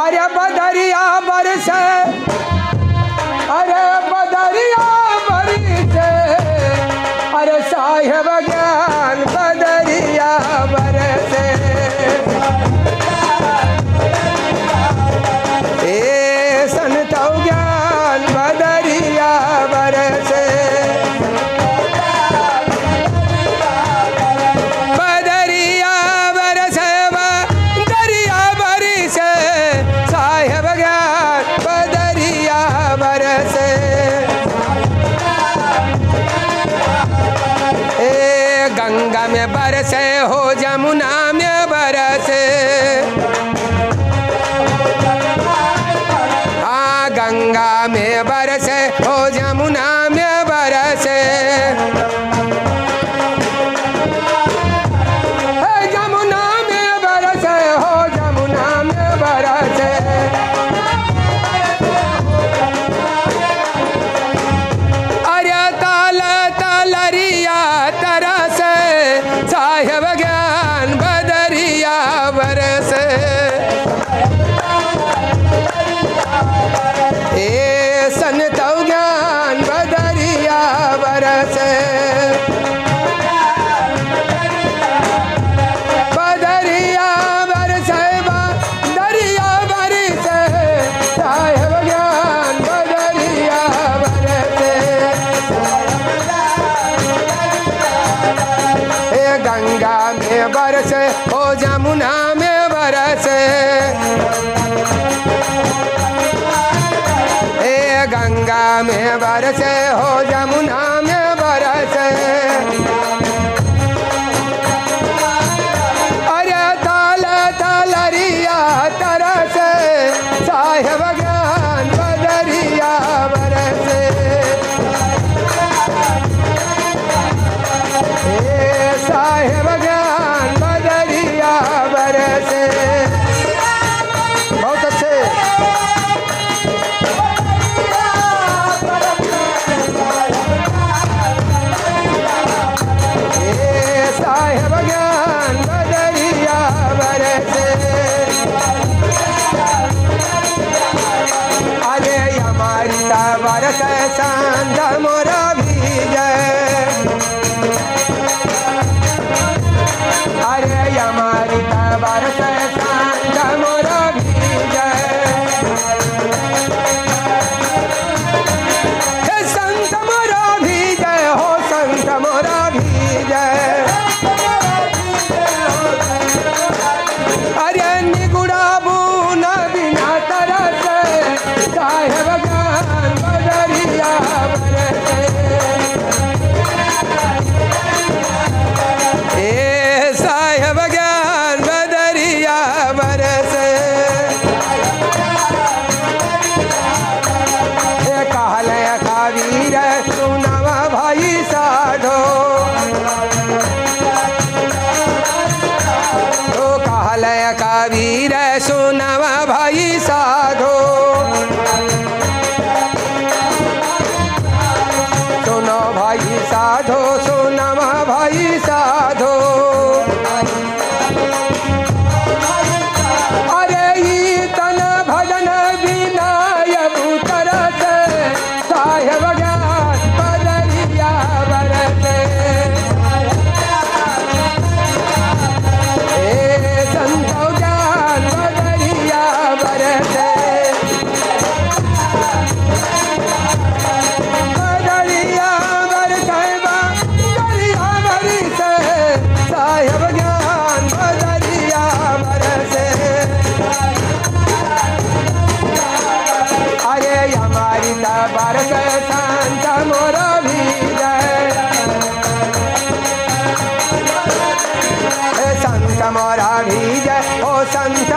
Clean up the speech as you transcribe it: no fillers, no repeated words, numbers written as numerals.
अरे बदरिया बरसे, अरे बदरिया बरसे, अरे साहेब ज्ञान बदरिया बरसे। ए संत ज्ञान बदरिया बरसे, बदरिया बरसे, बदरिया बरसे, साहेब ज्ञान बदरिया बरसे। ए गंगा में बरसे हो जमुना में बरसे, गंगा में बरसे हो जमुना में बरसे। जमुना में बरसे हो जमुना में बरसे। अरे ताल तलरिया तरसे, साहेब ज्ञान बदरिया बरसे। ए संत ज्ञान बदरिया बरसे, बदरिया बरसे, बदरिया बरसे, साहेब ज्ञान बदरिया बरसे। ए गंगा में बरसे हो जमुना में बरसे, गंगा में बरसे हो जमुना में बरसे। अरे ताल तलरिया तरसे, साहेब ज्ञान बदरिया बरसे। ए साहेब ज्ञान बदरिया बरसे। बहुत अच्छे। साहेब ज्ञान बदरिया बरसे। अरे हमारी बरसे सांझ मोरा भीजे, अरे हमारी बरसे सांझ मोरा भीजे। संत मोरा भीजे हो संत मोरा भीजे। अरे निगुड़ा बून बिना तरसे, साहेब ज्ञान बदरिया बरसे। ए साहेब ज्ञान बदरिया बरसे। ए कहले कबीर सुनवा भाई साधो, कहले कबीर सुनवा भाई साधो। सुनो भाई साधो, सुनवा भाई साधो। अरे ई तन भजन विनय तरसे, साहेब ज्ञान बदरिया बरसे। ए संत ज्ञान बदरिया बरसे। बदरिया बरसे, बदरिया बरसे, साहेब ज्ञान बदरिया बरसे। अरे हमारी बरसे संत मोरा भीजे, संत मोरा भीजे ओ संत